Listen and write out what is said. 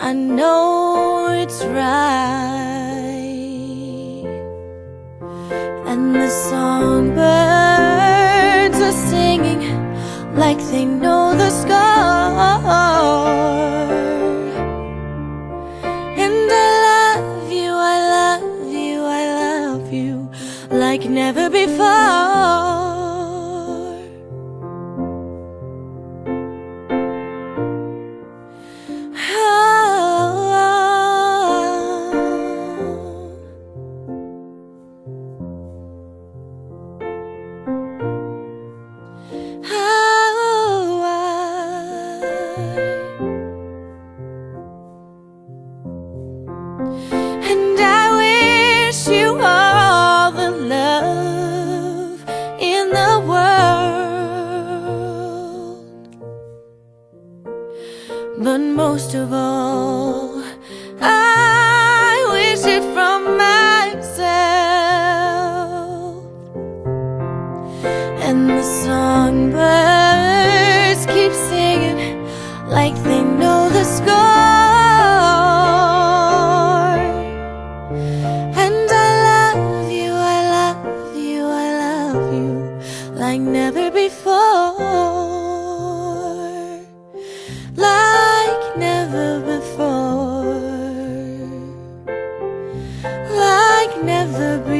I know it's right. And the songbirds are singing like they know the score. And I love you, I love you, I love you like never before. And I wish you all the love in the world, but most of all, I wish it from myself. And the songbirds keep singing like they know the score. Like never before, like never before, like never before.